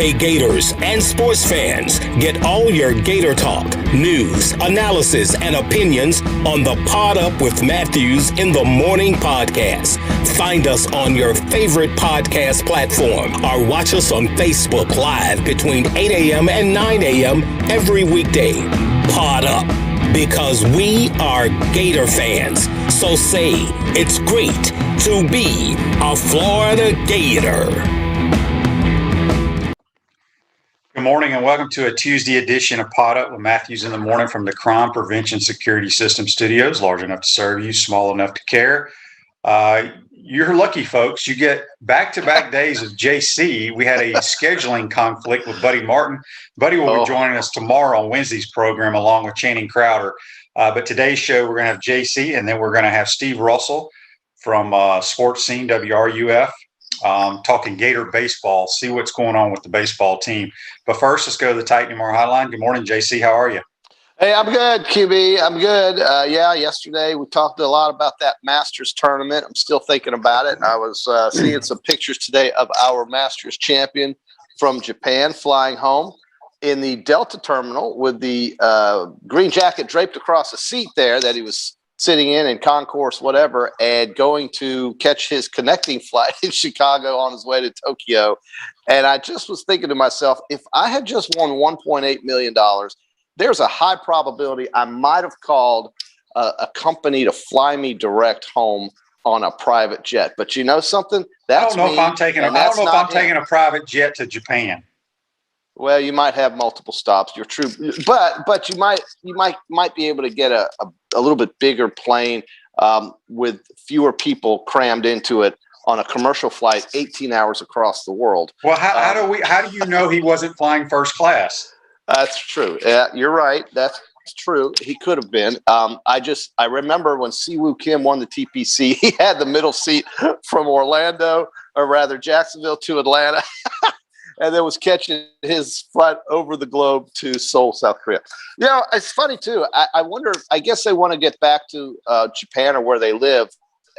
Hey Gators and sports fans, get all your Gator talk, news, analysis, and opinions on the PodUp with Matthews in the Morning podcast. Find us on your favorite podcast platform or watch us on Facebook Live between 8 a.m. and 9 a.m. every weekday. PodUp, because we are Gator fans. So say it's great to be a Florida Gator. Good morning and welcome to a Tuesday edition of PodUp with Matthews in the Morning from the Crime Prevention Security System Studios, large enough to serve you, small enough to care. You're lucky, folks. You get back-to-back days of JC. We had a scheduling conflict with Buddy Martin. Buddy will be joining us tomorrow on Wednesday's program along with Channing Crowder. But today's show, we're going to have JC, and then we're going to have Steve Russell from Sports Scene, WRUF, talking Gator baseball, see what's going on with the baseball team. But first, let's go to the Titan MR Hotline. Good morning, JC. How are you? Hey, I'm good, QB. I'm good. Yesterday we talked a lot about that Masters tournament. I'm still thinking about it. I was seeing some pictures today of our Masters champion from Japan flying home in the Delta terminal with the green jacket draped across the seat there that he was sitting in concourse, whatever, and going to catch his connecting flight in Chicago on his way to Tokyo. And I just was thinking to myself, if I had just won $1.8 million, there's a high probability I might have called a company to fly me direct home on a private jet. But you know something? That's I don't know if I'm taking a private jet to Japan. Well, you might have multiple stops. You're true, but you might be able to get a little bit bigger plane with fewer people crammed into it on a commercial flight, 18 hours across the world. Well, how do you know he wasn't flying first class? That's true. Yeah, you're right. That's true. He could have been. I remember when Siwoo Kim won the TPC, he had the middle seat from Jacksonville to Atlanta, and then was catching his flight over the globe to Seoul, South Korea. You know, it's funny too. I wonder. I guess they want to get back to Japan or where they live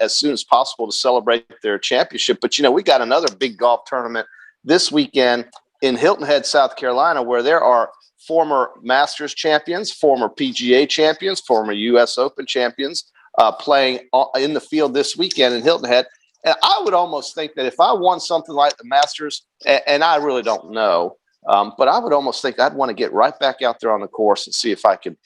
as soon as possible to celebrate their championship. But we got another big golf tournament this weekend in Hilton Head, South Carolina, where there are former Masters champions, former PGA champions, former U.S. Open champions playing in the field this weekend in Hilton Head. And I would almost think that if I won something like the Masters, and I really don't know, but I would almost think I'd want to get right back out there on the course and see if I could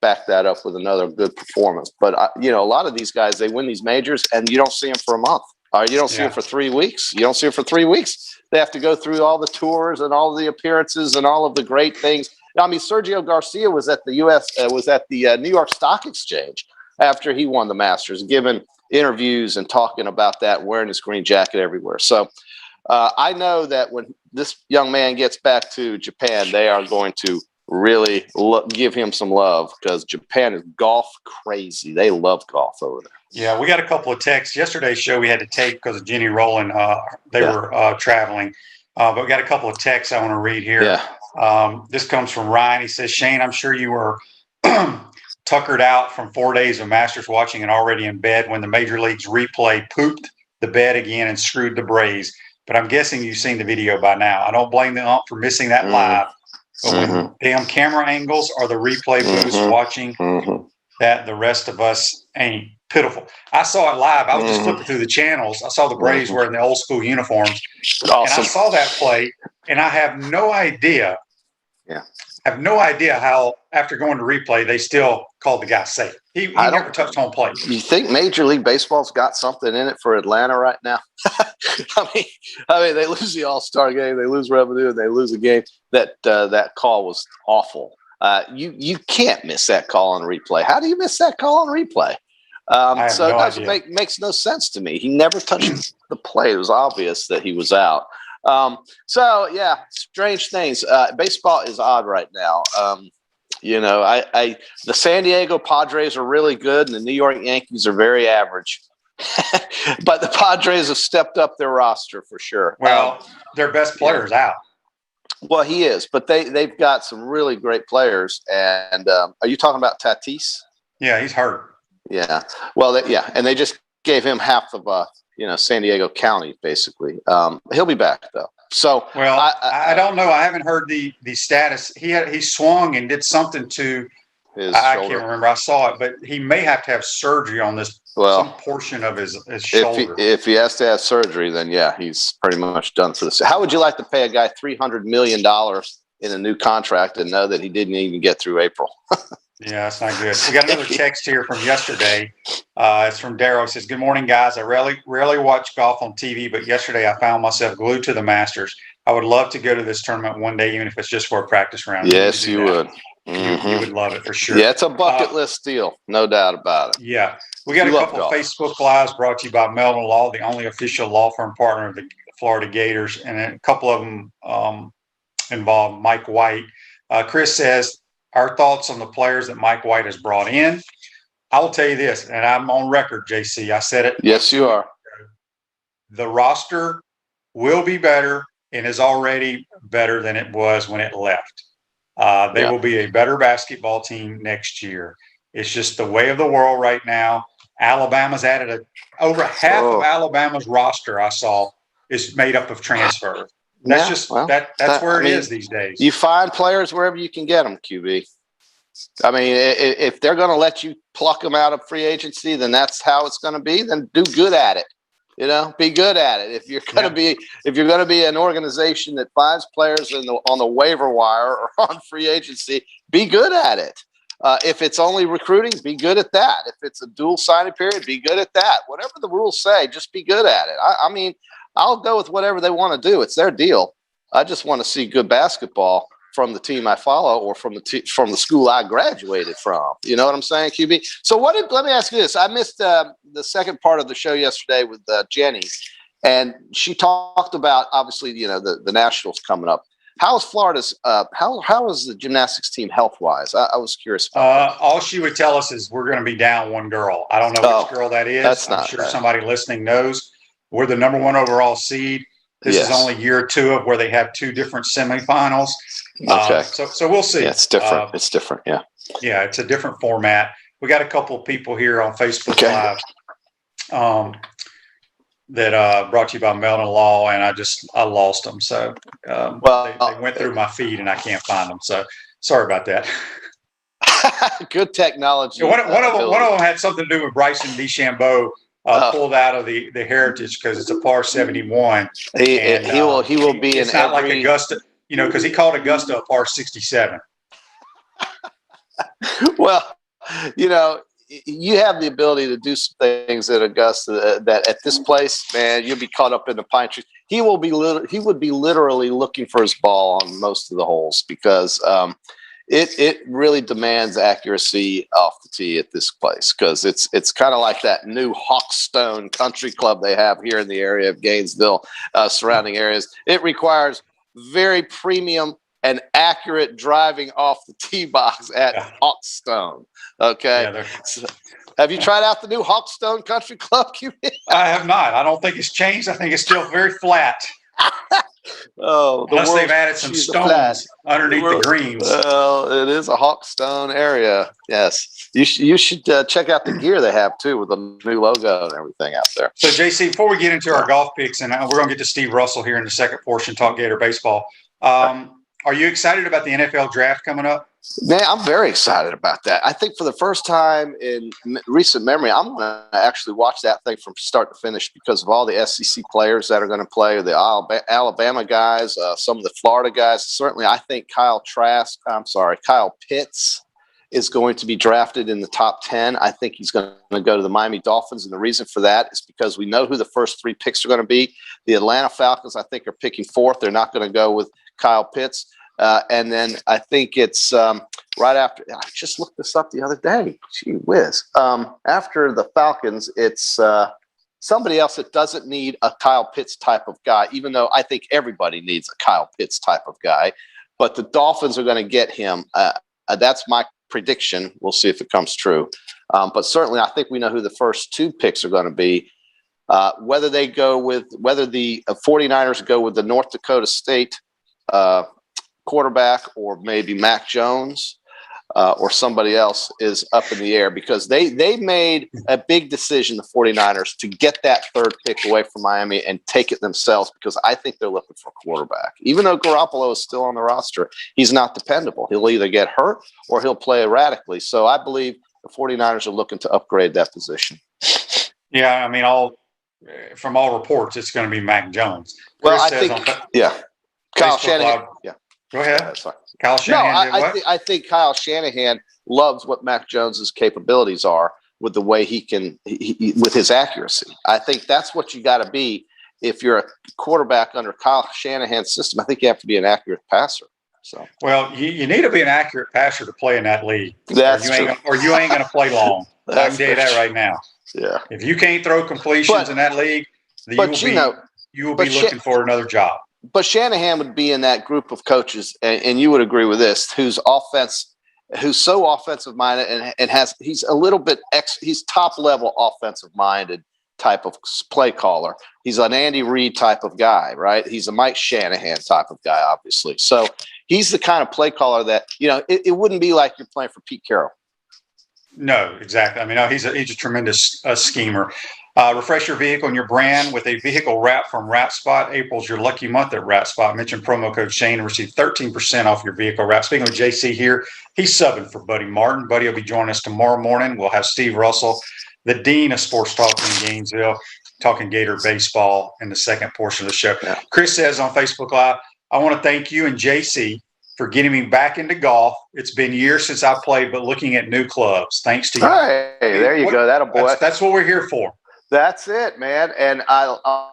back that up with another good performance. But a lot of these guys, they win these majors, and you don't see them for a month. You don't see them for 3 weeks. You don't see them for 3 weeks. They have to go through all the tours and all the appearances and all of the great things. I mean, Sergio Garcia was at the New York Stock Exchange after he won the Masters, giving interviews and talking about that, wearing his green jacket everywhere. So I know that when this young man gets back to Japan, they are going to really give him some love because Japan is golf crazy. They love golf over there. Yeah, we got a couple of texts. Yesterday's show we had to take because of Jenny Rowland. They were traveling. But we got a couple of texts I want to read here. Yeah. This comes from Ryan. He says, Shane, I'm sure you were tuckered out from 4 days of Masters watching and already in bed when the Major Leagues replay pooped the bed again and screwed the Braves. But I'm guessing you've seen the video by now. I don't blame the ump for missing that live. But when damn camera angles or the replay booths watching that, the rest of us ain't. Pitiful. I saw it live. I was just flipping through the channels. I saw the Braves wearing the old school uniforms. Awesome. And I saw that play, and I have no idea. Yeah. Have no idea how, after going to replay, they still called the guy safe. He never touched home plate. You think Major League Baseball's got something in it for Atlanta right now? I mean, they lose the All-Star game, they lose revenue, and they lose a game. That call was awful. You can't miss that call on replay. How do you miss that call on replay? It makes no sense to me. He never touched the plate. It was obvious that he was out. Strange things. Baseball is odd right now. The San Diego Padres are really good, and the New York Yankees are very average. But the Padres have stepped up their roster for sure. Well, their best player's out. Well, he is, but they've got some really great players. And are you talking about Tatis? Yeah, he's hurt. Yeah. Well, and they just gave him half of San Diego County, basically. He'll be back though. So well, I don't know. I haven't heard the status. He swung and did something to his I shoulder. can't remember. I saw it, but he may have to have surgery on this some portion of his shoulder. If he has to have surgery, then yeah, he's pretty much done for this. How would you like to pay a guy $300 million in a new contract and know that he didn't even get through April? Yeah, that's not good. We got another text here from yesterday. It's from Darrow. It says, "Good morning, guys. I rarely watch golf on TV, but yesterday I found myself glued to the Masters. I would love to go to this tournament one day, even if it's just for a practice round." Yes, you would. You would love it for sure. Yeah, it's a bucket list deal, no doubt about it. Yeah. We got a couple of Facebook Lives brought to you by Melvin Law, the only official law firm partner of the Florida Gators, and a couple of them involve Mike White. Chris says, our thoughts on the players that Mike White has brought in. I will tell you this, and I'm on record, JC. I said it. Yes, you are. The roster will be better and is already better than it was when it left. They will be a better basketball team next year. It's just the way of the world right now. Alabama's added over half of Alabama's roster I saw is made up of transfer. That's that's where it is these days. You find players wherever you can get them, QB. I mean, if they're going to let you pluck them out of free agency, then that's how it's going to be. Then do good at it. You know, be good at it. If you're going to be an organization that finds players on the waiver wire or on free agency, be good at it. If it's only recruiting, be good at that. If it's a dual signing period, be good at that. Whatever the rules say, just be good at it. I mean, I'll go with whatever they want to do. It's their deal. I just want to see good basketball from the team I follow or from the school I graduated from. You know what I'm saying, QB? So let me ask you this. I missed the second part of the show yesterday with Jenny, and she talked about, obviously, you know, the Nationals coming up. How is Florida's how is the gymnastics team health-wise? I was curious about that. All she would tell us is we're going to be down one girl. I don't know which girl that is. I'm sure somebody listening knows. We're the number 1 overall seed. This is only year 2 of where they have 2 different semifinals. Okay. So we'll see. Yeah, it's different. It's different. Yeah. Yeah, it's a different format. We got a couple of people here on Facebook Live that brought to you by Melvin Law, and I lost them. So they went through my feed, and I can't find them. So sorry about that. Good technology. One of them had something to do with Bryson DeChambeau. Pulled out of the Heritage because it's a par 71. He will be it's not like Augusta, you know, because he called Augusta a par 67. Well, you know, you have the ability to do some things at Augusta that at this place, man, you'll be caught up in the pine trees. He would be literally looking for his ball on most of the holes because it really demands accuracy off the tee at this place because it's kind of like that new Hawkstone Country Club they have here in the area of Gainesville, surrounding areas. It requires very premium and accurate driving off the tee box at Hawkstone. Okay. Yeah, so, have you tried out the new Hawkstone Country Club, QB? I have not. I don't think it's changed. I think it's still very flat. Unless they've added some stones underneath the greens. Well, it is a Hawkstone area. Yes, you should check out the gear they have too with the new logo and everything out there. So, JC, before we get into our golf picks, and we're going to get to Steve Russell here in the second portion, talk Gator baseball. Are you excited about the NFL draft coming up? Man, I'm very excited about that. I think for the first time in recent memory, I'm going to actually watch that thing from start to finish because of all the SEC players that are going to play, the Alabama guys, some of the Florida guys. Certainly, I think Kyle Pitts is going to be drafted in the top 10. I think he's going to go to the Miami Dolphins, and the reason for that is because we know who the first 3 picks are going to be. The Atlanta Falcons, I think, are picking 4th. They're not going to go with Kyle Pitts. And then I think it's right after. I just looked this up the other day. Gee whiz! After the Falcons, it's somebody else that doesn't need a Kyle Pitts type of guy. Even though I think everybody needs a Kyle Pitts type of guy, but the Dolphins are going to get him. That's my prediction. We'll see if it comes true. But certainly, I think we know who the first 2 picks are going to be. Whether the 49ers go with the North Dakota State quarterback or maybe Mac Jones. or somebody else is up in the air, because they made a big decision, the 49ers, to get that third pick away from Miami and take it themselves, because I think they're looking for a quarterback. Even though Garoppolo is still on the roster, he's not dependable. He'll either get hurt or he'll play erratically. So I believe the 49ers are looking to upgrade that position. Yeah, I mean, from all reports, it's going to be Mac Jones. Well, I think, Kyle Shanahan. Yeah. Go ahead. That's fine. Kyle Shanahan. I think Kyle Shanahan loves what Mac Jones's capabilities are with the way he can, with his accuracy. I think that's what you got to be if you're a quarterback under Kyle Shanahan's system. I think you have to be an accurate passer. So, well, you need to be an accurate passer to play in that league. That's true. Or you ain't going to play long. I can tell you that right now. Yeah. If you can't throw completions in that league, you will be looking for another job. But Shanahan would be in that group of coaches, and you would agree with this, who's so offensive minded and he's a little bit he's top level offensive minded type of play caller. He's an Andy Reid type of guy, right? He's a Mike Shanahan type of guy, obviously. So he's the kind of play caller that, it wouldn't be like you're playing for Pete Carroll. No, exactly. I mean, he's a tremendous schemer. Refresh your vehicle and your brand with a vehicle wrap from Wrap Spot. April's your lucky month at Wrap Spot. Mention promo code Shane and receive 13% off your vehicle wrap. Speaking of JC here, he's subbing for Buddy Martin. Buddy will be joining us tomorrow morning. We'll have Steve Russell, the Dean of Sports Talk in Gainesville, talking Gator baseball in the second portion of the show. Yeah. Chris says on Facebook Live, I want to thank you and JC for getting me back into golf. It's been years since I played, but looking at new clubs. Thanks to you. Hey, there you go. That'll boy. That's what we're here for. That's it, man. And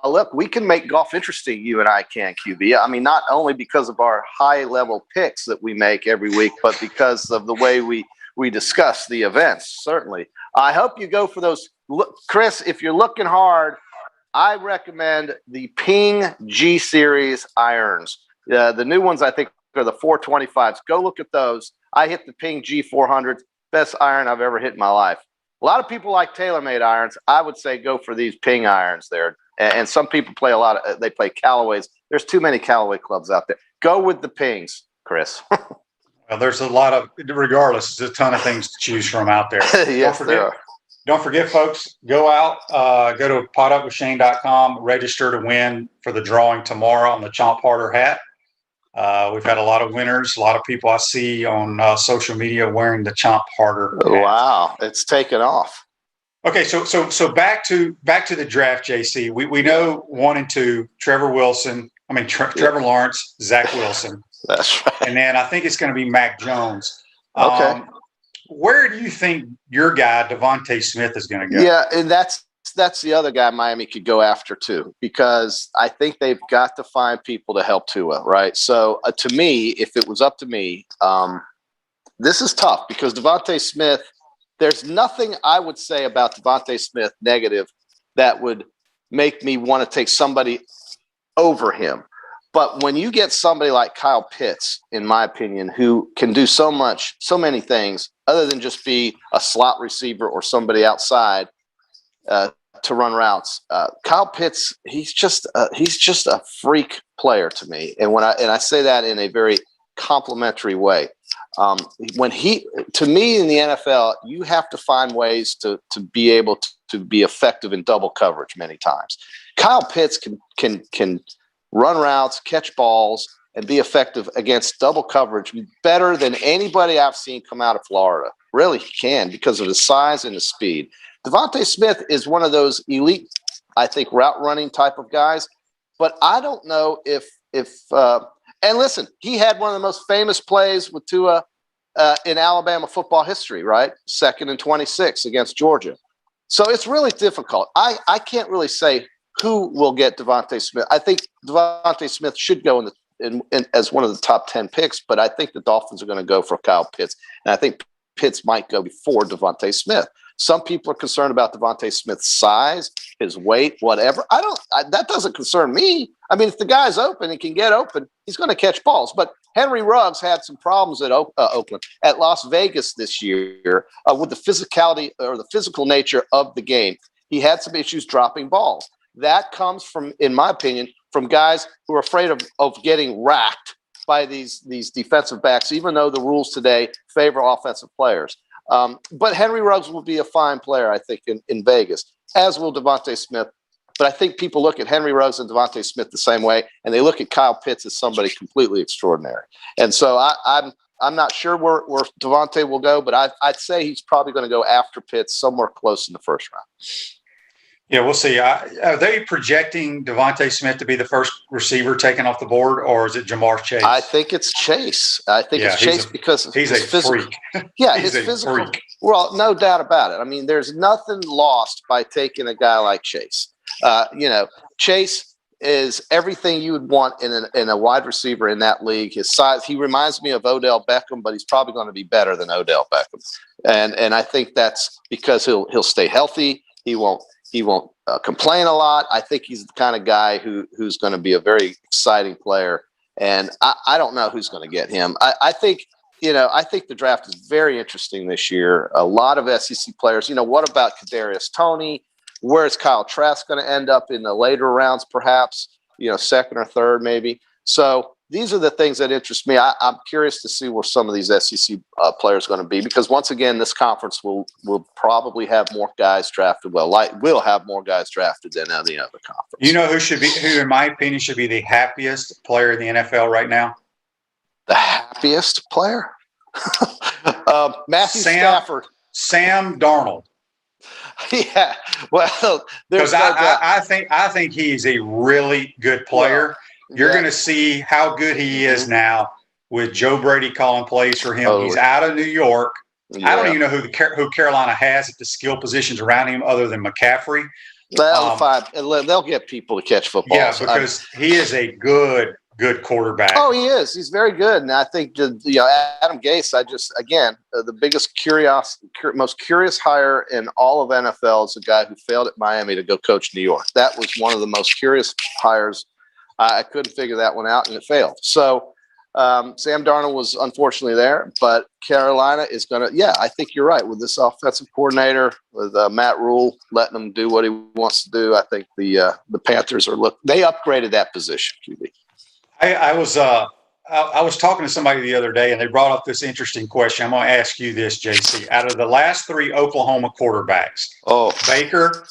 look, we can make golf interesting, you and I can, QB. I mean, not only because of our high-level picks that we make every week, but because of the way we discuss the events, certainly. I hope you go for those. Look, Chris, if you're looking hard, I recommend the Ping G Series irons. The new ones, I think, are the 425s. Go look at those. I hit the Ping G400, best iron I've ever hit in my life. A lot of people like TaylorMade irons. I would say go for these Ping irons there. And some people play they play Callaways. There's too many Callaway clubs out there. Go with the Pings, Chris. Well, there's a lot of, regardless, there's a ton of things to choose from out there. Yes, there are. Don't forget, folks, go out, go to podupwithshane.com, register to win for the drawing tomorrow on the Chomp Harder hat. We've had a lot of winners. A lot of people I see on social media wearing the Chomp Harder hat. Wow, it's taken off. Okay, so back to the draft, JC. We know 1 and 2, Trevor Lawrence, Zach Wilson. That's right. And then I think it's going to be Mac Jones. Okay. Where do you think your guy, Devontae Smith, is going to go? Yeah, and that's the other guy Miami could go after too, because I think they've got to find people to help Tua, right? So to me, if it was up to me, this is tough because Devontae Smith, there's nothing I would say about Devontae Smith negative that would make me want to take somebody over him. But when you get somebody like Kyle Pitts, in my opinion, who can do so many things other than just be a slot receiver or somebody outside to run routes, Kyle Pitts, he's just a freak player to me. And I say that in a very complimentary way. To me in the NFL, you have to find ways to be able to be effective in double coverage many times. Kyle Pitts can run routes, catch balls, and be effective against double coverage better than anybody I've seen come out of Florida. Really, he can because of his size and his speed. Devontae Smith is one of those elite, I think, route running type of guys. But I don't know if and listen, he had one of the most famous plays with Tua in Alabama football history, right? 2nd and 26 against Georgia. So it's really difficult. I can't really say who will get Devontae Smith. I think Devontae Smith should go in as one of the top 10 picks, but I think the Dolphins are going to go for Kyle Pitts. And I think Pitts might go before Devontae Smith. Some people are concerned about Devontae Smith's size, his weight, whatever. That doesn't concern me. I mean, if the guy's open and can get open, he's going to catch balls. But Henry Ruggs had some problems at Oakland, at Las Vegas this year with the physicality or the physical nature of the game. He had some issues dropping balls. That comes from, in my opinion, from guys who are afraid of getting racked by these defensive backs, even though the rules today favor offensive players. But Henry Ruggs will be a fine player, I think, in Vegas, as will Devontae Smith. But I think people look at Henry Ruggs and Devontae Smith the same way, and they look at Kyle Pitts as somebody completely extraordinary. And so I'm not sure where Devontae will go, but I'd say he's probably going to go after Pitts somewhere close in the first round. Yeah, we'll see. Are they projecting Devontae Smith to be the first receiver taken off the board, or is it Jamar Chase? I think it's Chase. I think it's Chase because he's a freak. Yeah, his physical. Freak. Well, no doubt about it. I mean, there's nothing lost by taking a guy like Chase. Chase is everything you would want in a wide receiver in that league. His size, he reminds me of Odell Beckham, but he's probably going to be better than Odell Beckham. And I think that's because he'll stay healthy. He won't complain a lot. I think he's the kind of guy who's going to be a very exciting player. And I don't know who's going to get him. I think the draft is very interesting this year. A lot of SEC players. What about Kadarius Toney? Where is Kyle Trask going to end up in the later rounds, perhaps, second or third, maybe? So these are the things that interest me. I'm curious to see where some of these SEC players are going to be, because once again, this conference will probably have more guys drafted. We'll have more guys drafted than any other conference. You know who in my opinion should be the happiest player in the NFL right now? The happiest player? Matthew Stafford. Sam Darnold. Yeah, well, because I think he's a really good player. You're going to see how good he is now with Joe Brady calling plays for him. Totally. He's out of New York. Yeah. I don't even know who Carolina has at the skill positions around him other than McCaffrey. They'll get people to catch footballs. Yeah, because he is a good quarterback. Oh, he is. He's very good. And I think Adam Gase, the biggest most curious hire in all of NFL is a guy who failed at Miami to go coach New York. That was one of the most curious hires. I couldn't figure that one out, and it failed. So Sam Darnold was unfortunately there, but Carolina is going to, I think you're right. With this offensive coordinator, with Matt Rule letting him do what he wants to do, I think the Panthers they upgraded that position, QB. I was talking to somebody the other day, and they brought up this interesting question. I'm going to ask you this, JC. Out of the last three Oklahoma quarterbacks, Baker,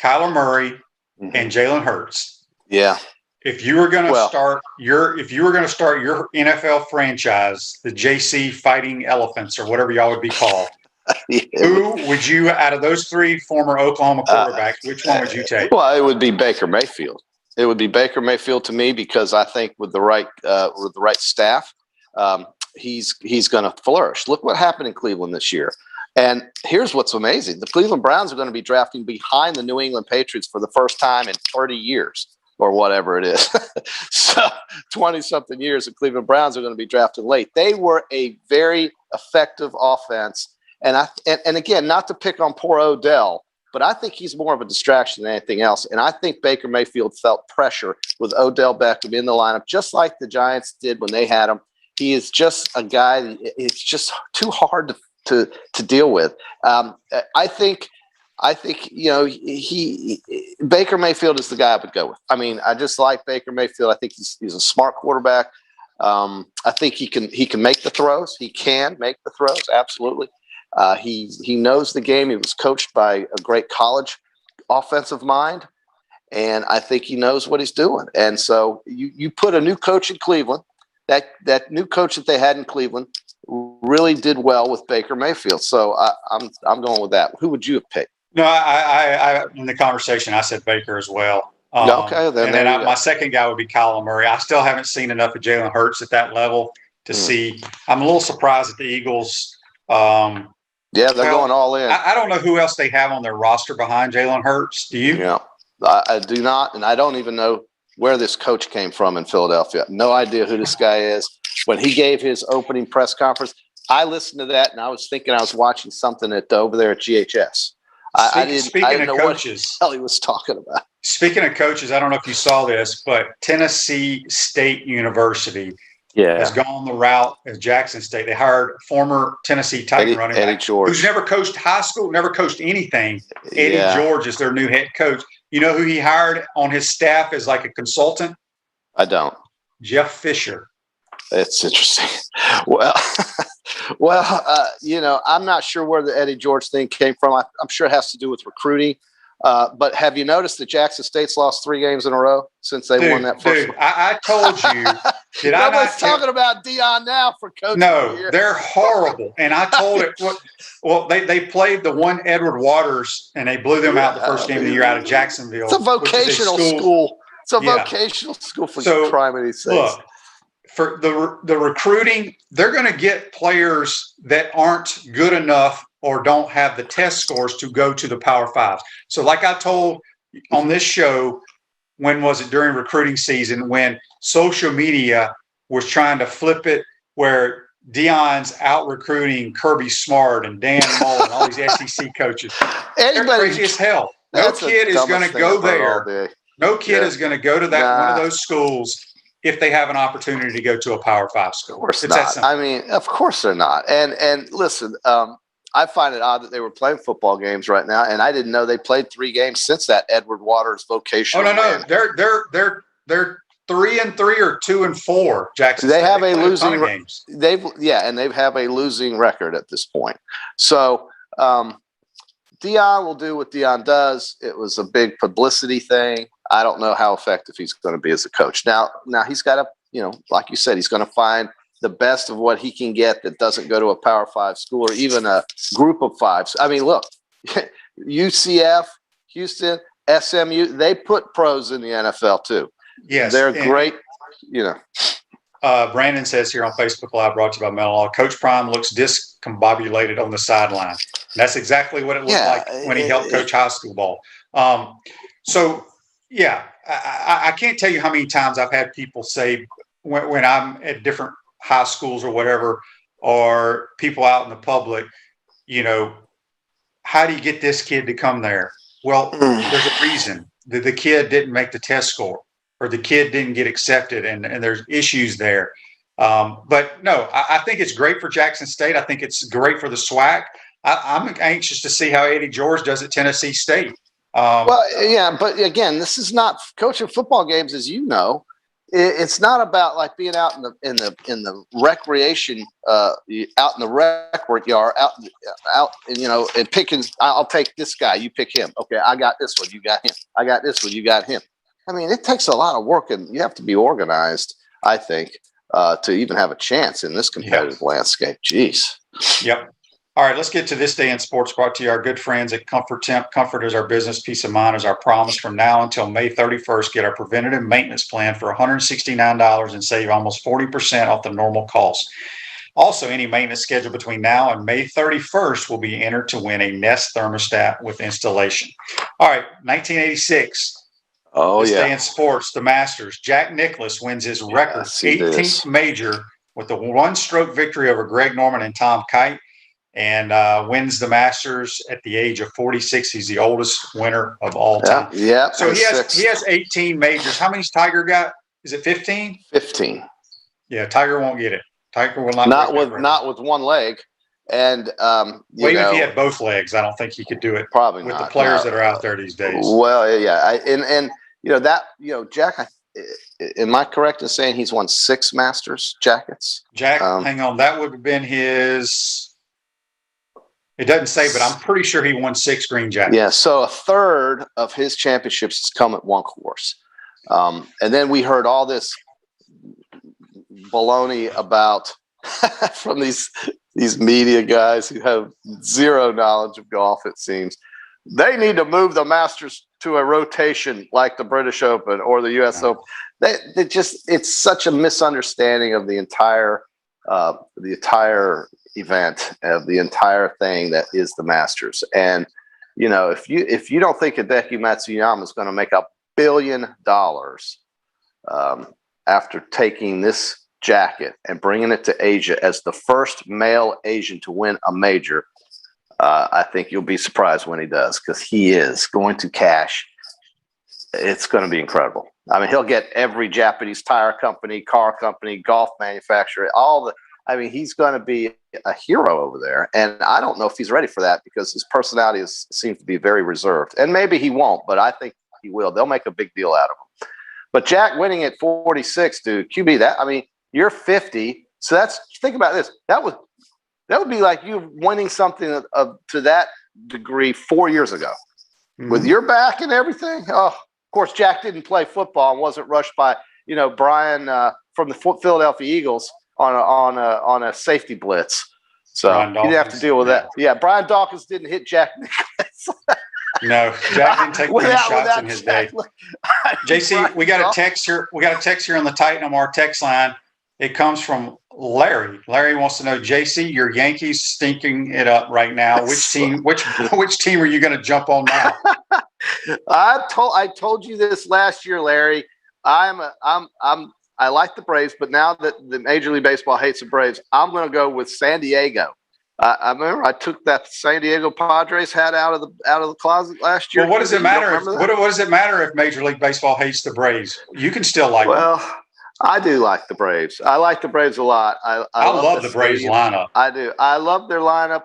Kyler Murray, and Jalen Hurts. Yeah. If you were going to start your NFL franchise, the JC Fighting Elephants or whatever y'all would be called, who would you, out of those three former Oklahoma quarterbacks, which one would you take? Well, it would be Baker Mayfield. It would be Baker Mayfield to me, because I think with the right staff, he's going to flourish. Look what happened in Cleveland this year. And here's what's amazing. The Cleveland Browns are going to be drafting behind the New England Patriots for the first time in 30 years or whatever it is. So 20-something years, the Cleveland Browns are going to be drafted late. They were a very effective offense. And again, not to pick on poor Odell, but I think he's more of a distraction than anything else. And I think Baker Mayfield felt pressure with Odell Beckham in the lineup, just like the Giants did when they had him. He is just a guy, it's just too hard to deal with. I think Baker Mayfield is the guy I would go with. I mean, I just like Baker Mayfield. I think he's a smart quarterback. I think he can make the throws. He can make the throws, absolutely. He knows the game. He was coached by a great college offensive mind, and I think he knows what he's doing. And so you put a new coach in Cleveland. That new coach that they had in Cleveland really did well with Baker Mayfield. So I'm going with that. Who would you have picked? No, I in the conversation I said Baker as well. Okay, then my second guy would be Kyler Murray. I still haven't seen enough of Jalen Hurts at that level to see. I'm a little surprised at the Eagles. They're going all in. I don't know who else they have on their roster behind Jalen Hurts. Do you? Yeah, I do not, and I don't even know where this coach came from in Philadelphia. No idea who this guy is. When he gave his opening press conference, I listened to that, and I was thinking I was watching something over there at GHS. I didn't know what the hell he was talking about. Speaking of coaches, I don't know if you saw this, but Tennessee State University has gone the route as Jackson State. They hired former Tennessee Titan running back who's never coached high school, never coached anything. Eddie George is their new head coach. You know who he hired on his staff as like a consultant? I don't. Jeff Fisher. It's interesting. Well, I'm not sure where the Eddie George thing came from. I'm sure it has to do with recruiting. But have you noticed that Jackson State's lost 3 games in a row since they won that first one? I told you. Nobody's talking about Deion now for coaching. No, they're horrible. And I told it. Well, they played the one Edward Waters, and they blew them out the first game of the year out of Jacksonville. It's a vocational school. It's a vocational school for primary sakes. Look, for the recruiting, they're going to get players that aren't good enough or don't have the test scores to go to the Power Fives. So like I told on this show, when was it during recruiting season, when social media was trying to flip it where Deion's out recruiting Kirby Smart and Dan Mullen and all these SEC coaches. They're crazy as hell. No kid is going to go there. No kid is going to go to one of those schools if they have an opportunity to go to a Power 5 school. Of course not. I mean, of course they're not. And listen, I find it odd that they were playing football games right now, and I didn't know they played 3 games since that Edward Waters vocational. Oh no, they're 3-3 or 2-4. Jackson. They have a losing. They've have a losing record at this point. So Deion will do what Deion does. It was a big publicity thing. I don't know how effective he's going to be as a coach. Now he's got to, like you said, he's going to find the best of what he can get that doesn't go to a Power 5 school or even a group of 5s. I mean, look, UCF, Houston, SMU, they put pros in the NFL too. Yes. They're great, Brandon says here on Facebook Live, brought to you by Mellon, Coach Prime looks discombobulated on the sideline. That's exactly what it looked like when he helped coach high school ball. I can't tell you how many times I've had people say when I'm at different high schools or whatever, or people out in the public, how do you get this kid to come there? Well, there's a reason. The kid didn't make the test score, or the kid didn't get accepted, and there's issues there. But no, I think it's great for Jackson State. I think it's great for the SWAC. I'm anxious to see how Eddie George does at Tennessee State. But again, this is not coaching football games, as you know. It's not about like being out in the recreation, out in the rec yard, out, and picking. I'll take this guy, you pick him. Okay, I got this one, you got him. I got this one, you got him. I mean, it takes a lot of work, and you have to be organized, I think, to even have a chance in this competitive landscape. Jeez. Yep. All right, let's get to This Day in Sports, brought to you our good friends at Comfort Temp. Comfort is our business. Peace of mind is our promise. From now until May 31st, get our preventative maintenance plan for $169 and save almost 40% off the normal cost. Also, any maintenance scheduled between now and May 31st will be entered to win a Nest thermostat with installation. All right, 1986. This Day in Sports, the Masters. Jack Nicklaus wins his record 18th major with a one-stroke victory over Greg Norman and Tom Kite, and wins the Masters at the age of 46. He's the oldest winner of all time. Yeah. So he has 18 majors. How many's Tiger got? Is it 15? 15. Yeah, Tiger won't get it. Tiger will not with one leg. And even if he had both legs, I don't think he could do it. Probably with not, the players that are out there these days. Well, yeah, Jack. Am I correct in saying he's won 6 Masters jackets? Jack, hang on, that would have been his. It doesn't say, but I'm pretty sure he won 6 green jackets. Yeah, so a third of his championships has come at one course. And then we heard all this baloney about from these media guys who have zero knowledge of golf, it seems. They need to move the Masters to a rotation like the British Open or the U.S. Open. It's such a misunderstanding of the entire event, of the entire thing that is the Masters. And if you don't think Hideki Matsuyama is going to make $1 billion after taking this jacket and bringing it to Asia as the first male Asian to win a major, I think you'll be surprised when he does, because he is going to cash. It's going to be incredible. I mean, he'll get every Japanese tire company, car company, golf manufacturer, he's going to be a hero over there. And I don't know if he's ready for that, because his personality seems to be very reserved. And maybe he won't, but I think he will. They'll make a big deal out of him. But Jack winning at 46, dude, QB, You're 50. So think about this. That would be like you winning something to that degree 4 years ago. Mm-hmm. With your back and everything. Oh, of course, Jack didn't play football and wasn't rushed by, Brian from the Philadelphia Eagles on a safety blitz. So he didn't have to deal with that. Yeah, Brian Dawkins didn't hit Jack Nicklaus. No, Jack didn't take many shots in his day. JC, we got a text here. We got a text here on the Titan MR text line. It comes from Larry. Larry wants to know, JC, your Yankees stinking it up right now. Which team are you going to jump on now? I told you this last year, Larry. I like the Braves, but now that the Major League Baseball hates the Braves, I'm going to go with San Diego. I remember I took that San Diego Padres hat out of the closet last year. Well, what does it matter? What does it matter if Major League Baseball hates the Braves? You can still like them. Well, I do like the Braves. I like the Braves a lot. I love the Braves lineup. I do. I love their lineup.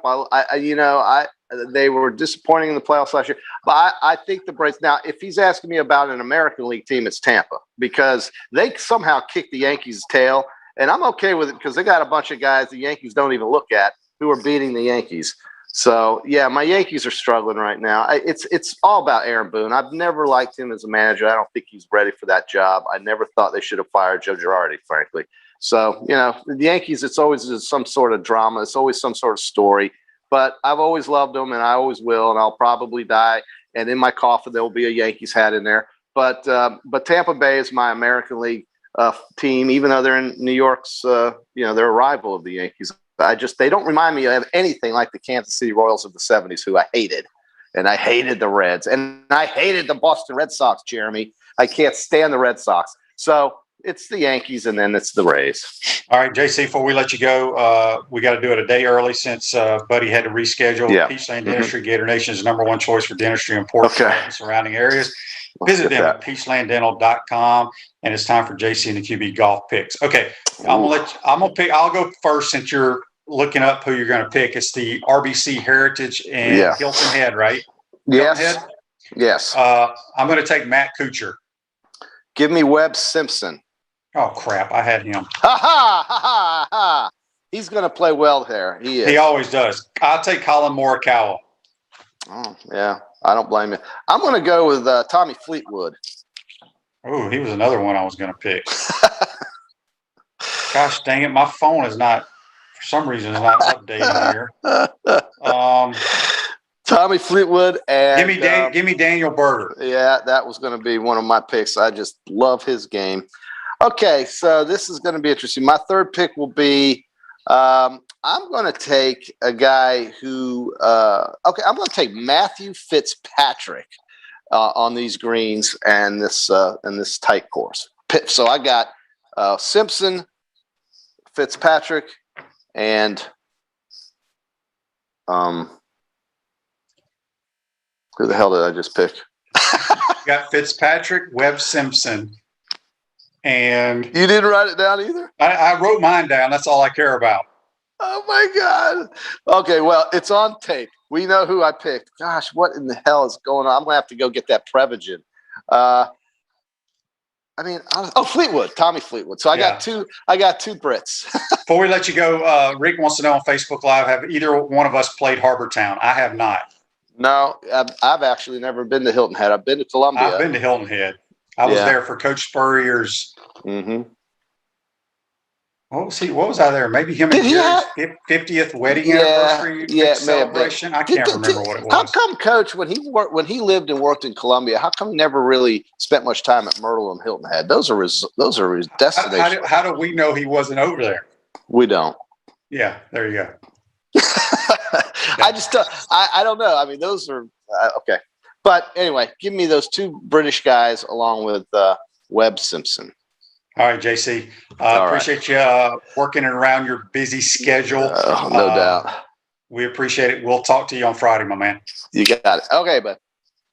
They were disappointing in the playoffs last year, but I think the Braves. Now, if he's asking me about an American League team, it's Tampa, because they somehow kicked the Yankees' tail, and I'm okay with it because they got a bunch of guys the Yankees don't even look at who are beating the Yankees. So yeah, my Yankees are struggling right now. It's all about Aaron Boone. I've never liked him as a manager. I don't think he's ready for that job. I never thought they should have fired Joe Girardi, frankly. So, the Yankees, it's always some sort of drama. It's always some sort of story. But I've always loved them, and I always will, and I'll probably die. And in my coffin, there will be a Yankees hat in there. But Tampa Bay is my American League team, even though they're in New York's, they're a rival of the Yankees. They don't remind me of anything like the Kansas City Royals of the 70s, who I hated. And I hated the Reds. And I hated the Boston Red Sox, Jeremy. I can't stand the Red Sox. So it's the Yankees, and then it's the Rays. All right, JC, before we let you go, we got to do it a day early since Buddy had to reschedule. Yeah. Peachland Dentistry, Gator Nation's #1 choice for dentistry in Portland and surrounding areas. Visit them at peachlanddental.com, and it's time for JC and the QB golf picks. Okay, I'll go first since you're looking up who you're going to pick. It's the RBC Heritage and Hilton Head, right? Yes. Hilton Head? Yes. I'm going to take Matt Kuchar. Give me Webb Simpson. Oh, crap. I had him. Ha ha ha ha. He's going to play well there. He is. He always does. I'll take Colin Morikawa. Oh, yeah. I don't blame you. I'm going to go with Tommy Fleetwood. Oh, he was another one I was going to pick. Gosh dang it. My phone is not, for some reason, is not updating here. Tommy Fleetwood and give me Daniel Berger. Yeah, that was going to be one of my picks. I just love his game. Okay, so this is going to be interesting. My third pick will be I'm going to take a guy who I'm going to take Matthew Fitzpatrick on these greens and this tight course. So I got Simpson, Fitzpatrick, and who the hell did I just pick? Got Fitzpatrick, Webb Simpson, and you didn't write it down either? I wrote mine down. That's all I care about. Oh my God. Okay, well, it's on tape. We know who I picked. Gosh, what in the hell is going on? I'm gonna have to go get that Prevagen. Fleetwood, Tommy Fleetwood. So I got two Brits. Before we let you go, Rick wants to know on Facebook Live, have either one of us played Harbor Town? I have not. No, I've actually never been to Hilton Head. I've been to Columbia. I've been to Hilton Head. I was there for Coach Spurrier's. Mm-hmm. What was I there? Maybe him and Jerry's 50th wedding anniversary celebration. I can't remember what it was. How come Coach, when he lived and worked in Columbia, how come he never really spent much time at Myrtle and Hilton Head? Those are his destinations. How do we know he wasn't over there? We don't. Yeah, there you go. I don't know. I mean, those are okay. But anyway, give me those two British guys along with Webb Simpson. All right, JC. Appreciate you working around your busy schedule. No doubt. We appreciate it. We'll talk to you on Friday, my man. You got it. Okay, bud.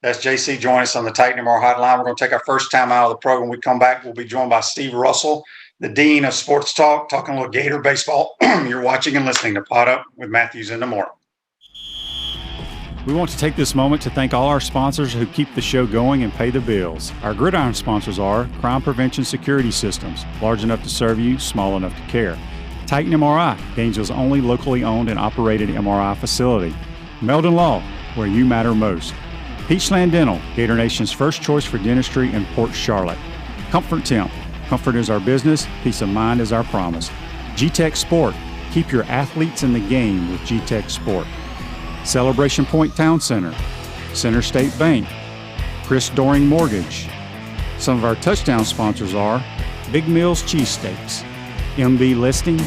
That's JC. Join us on the Titan MR Hotline. We're going to take our first time out of the program. When we come back, we'll be joined by Steve Russell, the Dean of Sports Talk, talking a little Gator baseball. You're watching and listening to PodUp with Matthews in the Morning. We want to take this moment to thank all our sponsors who keep the show going and pay the bills. Our gridiron sponsors are Crime Prevention Security Systems, large enough to serve you, small enough to care. Titan MRI, Gainesville's only locally owned and operated MRI facility. Meldon Law, where you matter most. Peachland Dental, Gator Nation's first choice for dentistry in Port Charlotte. Comfort Temp, comfort is our business, peace of mind is our promise. G-Tech Sport, keep your athletes in the game with G-Tech Sport. Celebration Point Town Center, Center State Bank, Chris Doring Mortgage. Some of our touchdown sponsors are Big Mills Cheesesteaks, MB Listing,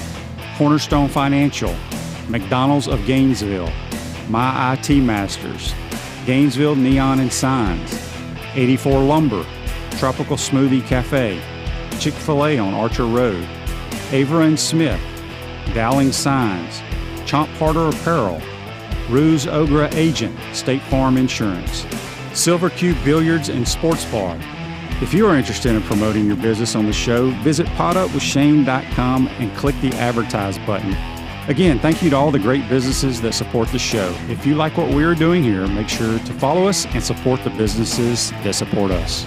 Cornerstone Financial, McDonald's of Gainesville, My IT Masters, Gainesville Neon and Signs, 84 Lumber, Tropical Smoothie Cafe, Chick-fil-A on Archer Road, Avra and Smith, Dowling Signs, Chomp Harder Apparel, Ruse Ogra Agent, State Farm Insurance, Silver Cube Billiards and Sports Bar. If you are interested in promoting your business on the show, visit PodUpWithShane.com and click the Advertise button. Again, thank you to all the great businesses that support the show. If you like what we are doing here, make sure to follow us and support the businesses that support us.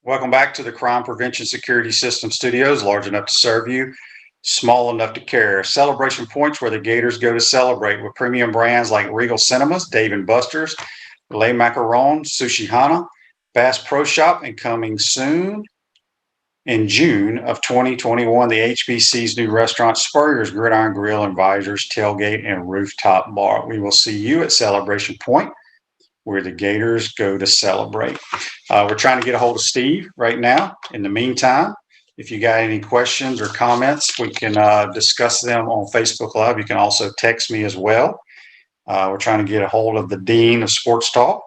Welcome back to the Crime Prevention Security System Studios, large enough to serve you, small enough to care. Celebration points where the Gators go to celebrate with premium brands like Regal Cinemas, Dave & Buster's, Le Macaron, Sushi Hana, Bass Pro Shop, and coming soon in June of 2021, the HBC's new restaurant, Spurrier's Gridiron Grill and Visors, Tailgate, and Rooftop Bar. We will see you at Celebration Point, where the Gators go to celebrate. We're trying to get a hold of Steve right now. In the meantime, if you got any questions or comments, we can discuss them on Facebook Live. You can also text me as well. We're trying to get a hold of the Dean of Sports Talk.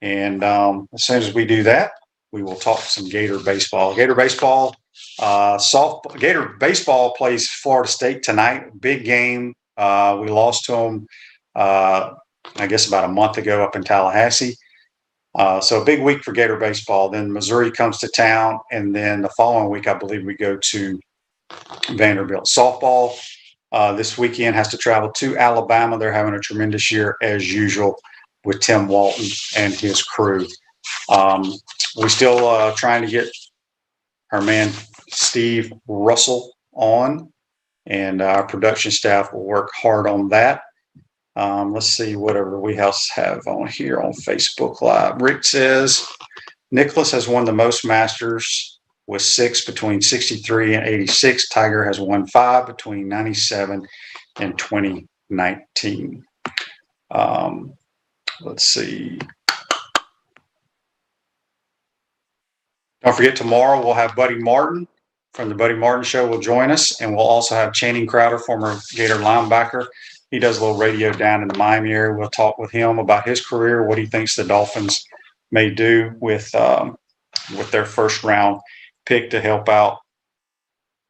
And as soon as we do that, we will talk some Gator baseball. Gator baseball, Gator baseball plays Florida State tonight. Big game. We lost to them, I guess, about a month ago up in Tallahassee. So a big week for Gator baseball. Then Missouri comes to town, and then the following week, I believe we go to Vanderbilt. Softball this weekend has to travel to Alabama. They're having a tremendous year as usual with Tim Walton and his crew. We're still trying to get our man Steve Russell on, and our production staff will work hard on that. Let's see whatever we else have on here on Facebook Live. Rick says Nicholas has won the most Masters with 6 between 63 and 86. Tiger has won 5 between 97 and 2019. Let's see. Don't forget, tomorrow we'll have Buddy Martin from the Buddy Martin Show will join us, and we'll also have Channing Crowder, former Gator linebacker. He does a little radio down in the Miami area. We'll talk with him about his career, what he thinks the Dolphins may do with their first round pick to help out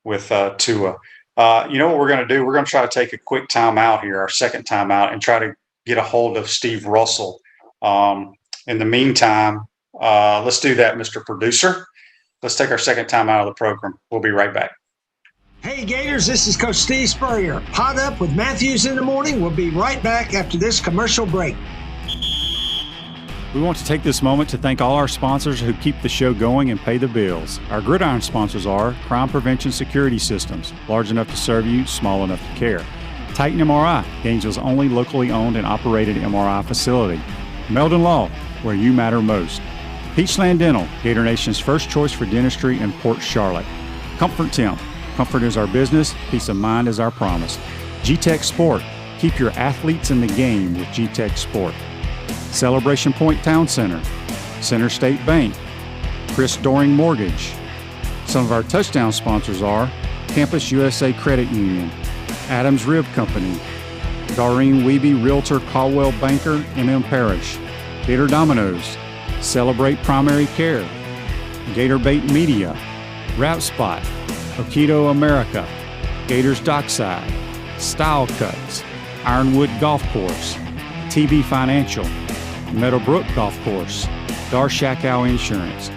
with Tua. You know what we're going to do? We're going to try to take a quick time out here, our second time out, and try to get a hold of Steve Russell. In the meantime, let's do that, Mr. Producer. Let's take our second time out of the program. We'll be right back. Hey Gators, this is Coach Steve Spurrier. PodUp with Matthews in the morning. We'll be right back after this commercial break. We want to take this moment to thank all our sponsors who keep the show going and pay the bills. Our gridiron sponsors are Crime Prevention Security Systems, large enough to serve you, small enough to care. Titan MRI, Gainesville's only locally owned and operated MRI facility. Meldon Law, where you matter most. Peachland Dental, Gator Nation's first choice for dentistry in Port Charlotte. Comfort Temp, comfort is our business, peace of mind is our promise. G-Tech Sport, keep your athletes in the game with G-Tech Sport. Celebration Point Town Center, Center State Bank, Chris Doring Mortgage. Some of our touchdown sponsors are Campus USA Credit Union, Adams Rib Company, Doreen Wiebe Realtor Caldwell Banker, MM Parish, Gator Dominoes, Celebrate Primary Care, Gator Bait Media, Route Spot, Okido America, Gators Dockside, Style Cuts, Ironwood Golf Course, WUFT-TV Financial, Meadowbrook Golf Course, Darshakau Insurance.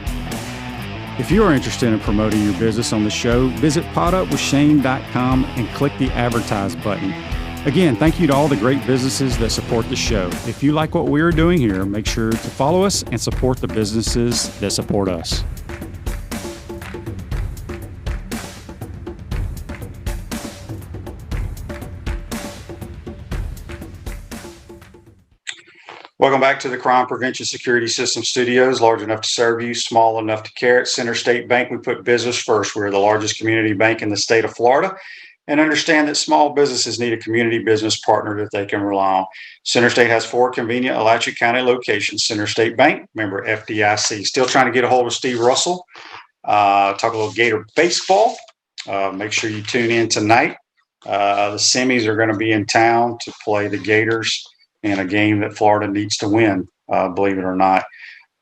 If you are interested in promoting your business on the show, visit PodUpWithShane.com and click the Advertise button. Again, thank you to all the great businesses that support the show. If you like what we are doing here, make sure to follow us and support the businesses that support us. Welcome back to the Crime Prevention Security System Studios, large enough to serve you, small enough to care. At Center State Bank, we put business first. We're the largest community bank in the state of Florida and understand that small businesses need a community business partner that they can rely on. Center State has 4 convenient Alachua County locations. Center State Bank, member FDIC. Still trying to get a hold of Steve Russell. Talk a little Gator baseball. Make sure you tune in tonight. The semis are going to be in town to play the Gators in a game that Florida needs to win, believe it or not.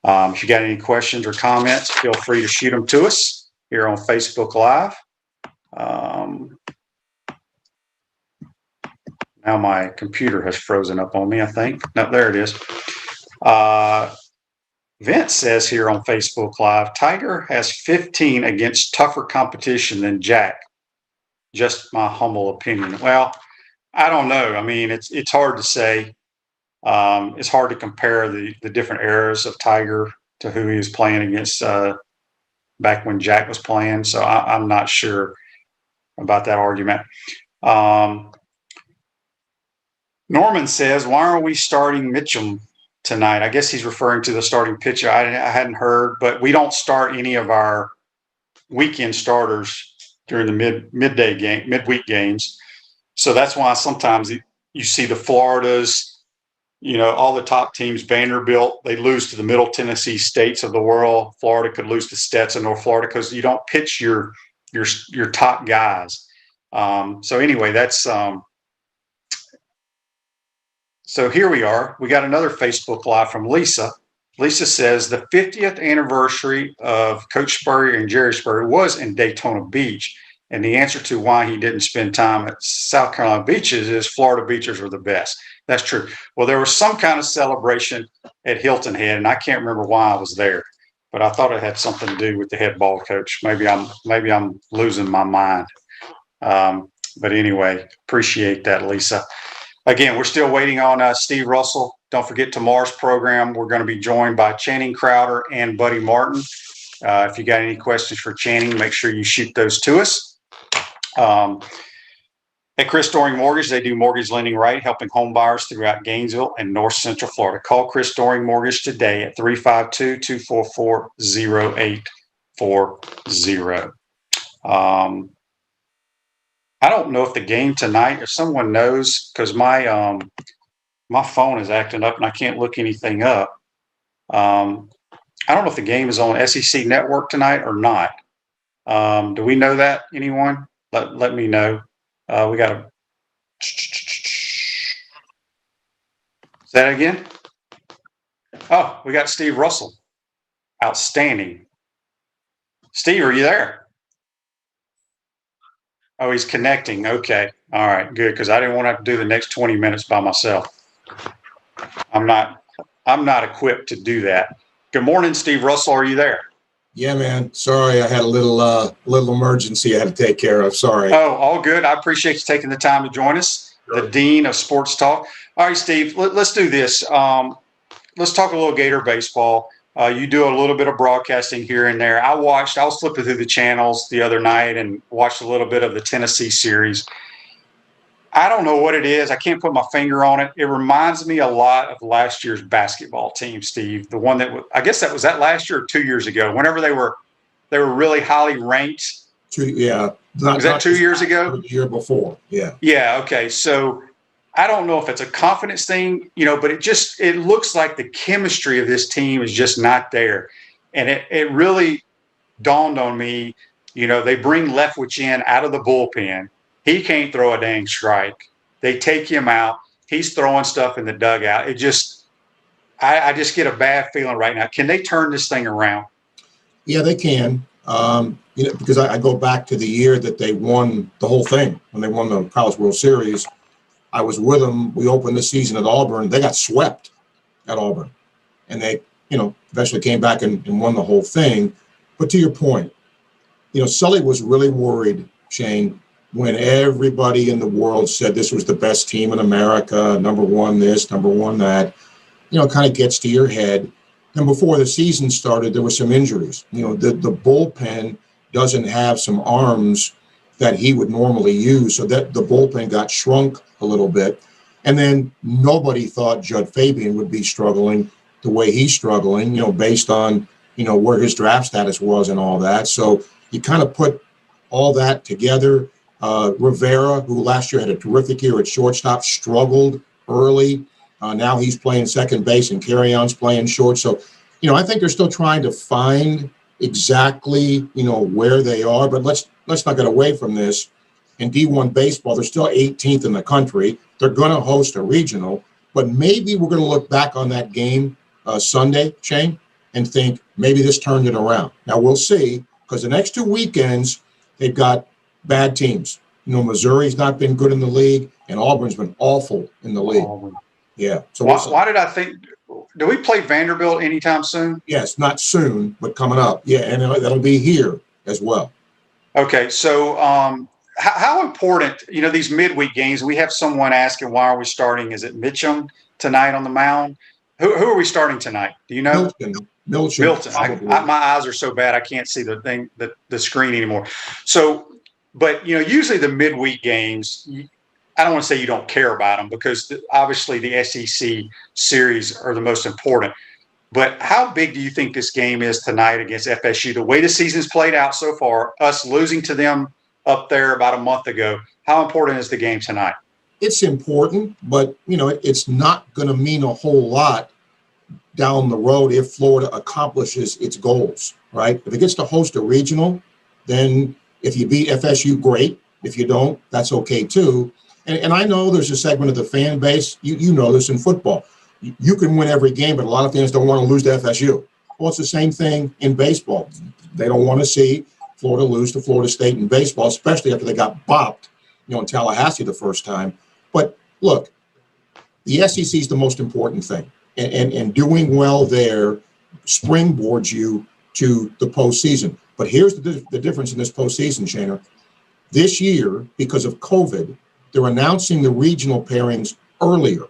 If you got any questions or comments, feel free to shoot them to us here on Facebook Live. Now my computer has frozen up on me, I think. No, there it is. Vince says here on Facebook Live, Tiger has 15 against tougher competition than Jack. Just my humble opinion. Well, I don't know. I mean, it's hard to say. It's hard to compare the different eras of Tiger to who he was playing against back when Jack was playing. So I'm not sure about that argument. Norman says, why aren't we starting Mitchum tonight? I guess he's referring to the starting pitcher. I hadn't heard, but we don't start any of our weekend starters during the midweek games. So that's why sometimes you see the Floridas, all the top teams, Vanderbilt, they lose to the Middle Tennessee states of the world. Florida could lose to Stetson, North Florida, because you don't pitch your top guys. So anyway, that's so here we are. We got another Facebook Live from Lisa. Lisa says the 50th anniversary of Coach Spurrier and Jerry Spurrier was in Daytona Beach. And the answer to why he didn't spend time at South Carolina beaches is Florida beaches are the best. That's true. Well, there was some kind of celebration at Hilton Head, and I can't remember why I was there, but I thought it had something to do with the head ball coach. Maybe I'm losing my mind. But anyway, appreciate that, Lisa. Again, we're still waiting on Steve Russell. Don't forget tomorrow's program. We're going to be joined by Channing Crowder and Buddy Martin. If you got any questions for Channing, make sure you shoot those to us. At Chris Doring Mortgage, they do mortgage lending right, helping home buyers throughout Gainesville and North Central Florida. Call Chris Doring Mortgage today at 352-244-0840. I don't know if the game tonight, if someone knows, because my phone is acting up and I can't look anything up. I don't know if the game is on SEC Network tonight or not. Do we know that? Anyone? Let me know. We got to. Say that again. Oh, we got Steve Russell. Outstanding. Steve, are you there? Oh, he's connecting. Okay. All right, good. Because I didn't want to have to do the next 20 minutes by myself. I'm not equipped to do that. Good morning, Steve Russell. Are you there? Yeah, man. Sorry, I had a little emergency I had to take care of. Sorry. Oh, all good. I appreciate you taking the time to join us. Sure. The Dean of Sports Talk. All right, Steve, let's do this. Let's talk a little Gator baseball. You do a little bit of broadcasting here and there. I was flipping through the channels the other night and watched a little bit of the Tennessee series. I don't know what it is. I can't put my finger on it. It reminds me a lot of last year's basketball team, Steve. The one that I guess that was last year or 2 years ago. Whenever they were really highly ranked. Yeah. Was that 2 years ago? The year before. Yeah. Yeah. Okay. So I don't know if it's a confidence thing, but it looks like the chemistry of this team is just not there. And it really dawned on me, they bring Leftwich in out of the bullpen. He can't throw a dang strike. They take him out. He's throwing stuff in the dugout. I just get a bad feeling right now. Can they turn this thing around? Yeah, they can. Because I go back to the year that they won the whole thing when they won the College World Series. I was with them. We opened the season at Auburn. They got swept at Auburn. And they, eventually came back and won the whole thing. But to your point, Sully was really worried, Shane, when everybody in the world said this was the best team in America, number one this, number one that. It kind of gets to your head. And before the season started, there were some injuries. The bullpen doesn't have some arms that he would normally use, so that the bullpen got shrunk a little bit. And then nobody thought Judd Fabian would be struggling the way he's struggling, based on, where his draft status was and all that. So you kind of put all that together. Rivera, who last year had a terrific year at shortstop, struggled early. Now he's playing second base and Carrion's playing short. So, I think they're still trying to find exactly, where they are. But let's not get away from this. In D1 baseball, they're still 18th in the country. They're going to host a regional. But maybe we're going to look back on that game Sunday, Shane, and think maybe this turned it around. Now, we'll see, because the next 2 weekends, they've got bad teams. Missouri's not been good in the league, and Auburn's been awful in the league. Yeah. So why did I think? Do we play Vanderbilt anytime soon? Yes, not soon, but coming up. Yeah, and that'll be here as well. Okay, so how important? These midweek games. We have someone asking, why are we starting? Is it Mitchum tonight on the mound? Who are we starting tonight? Do you know? Milton. My eyes are so bad I can't see the screen anymore. So, but usually the midweek games. I don't want to say you don't care about them, because obviously the SEC series are the most important. But how big do you think this game is tonight against FSU? The way the season's played out so far, us losing to them up there about a month ago, how important is the game tonight? It's important, but, it's not going to mean a whole lot down the road if Florida accomplishes its goals, right? If it gets to host a regional, then if you beat FSU, great. If you don't, that's okay too. And I know there's a segment of the fan base, you know this in football. You can win every game, but a lot of fans don't want to lose to FSU. Well, it's the same thing in baseball. They don't want to see Florida lose to Florida State in baseball, especially after they got bopped, in Tallahassee the first time. But look, the SEC is the most important thing. And doing well there springboards you to the postseason. But here's the difference in this postseason, Shaner. This year, because of COVID, they're announcing the regional pairings earlier.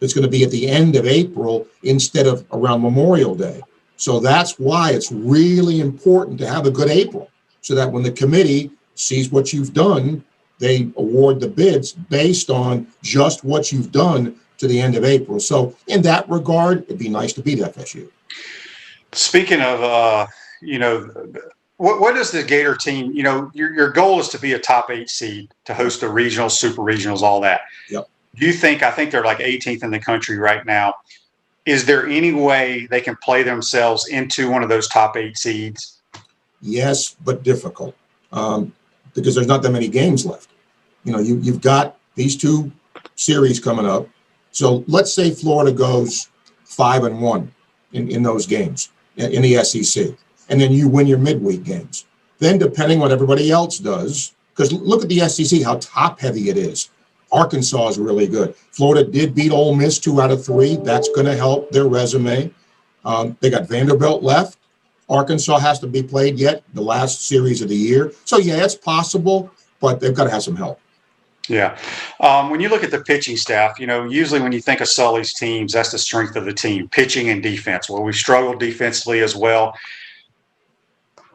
It's going to be at the end of April instead of around Memorial Day. So that's why it's really important to have a good April, so that when the committee sees what you've done, they award the bids based on just what you've done to the end of April. So in that regard, it'd be nice to beat FSU. Speaking of, what is the Gator team? Your goal is to be a top 8 seed, to host the regionals, super regionals, all that. Yep. Do you think, I think they're like 18th in the country right now. Is there any way they can play themselves into one of those top 8 seeds? Yes, but difficult, because there's not that many games left. You've got these 2 series coming up. So let's say Florida goes 5-1 in those games in the SEC. And then you win your midweek games. Then, depending on what everybody else does, because look at the SEC, how top-heavy it is. Arkansas is really good. Florida did beat Ole Miss 2 out of 3. That's going to help their resume. They got Vanderbilt left. Arkansas has to be played yet, the last series of the year. So, yeah, it's possible, but they've got to have some help. Yeah. When you look at the pitching staff, usually when you think of Sully's teams, that's the strength of the team, pitching and defense. Well, we've struggled defensively as well.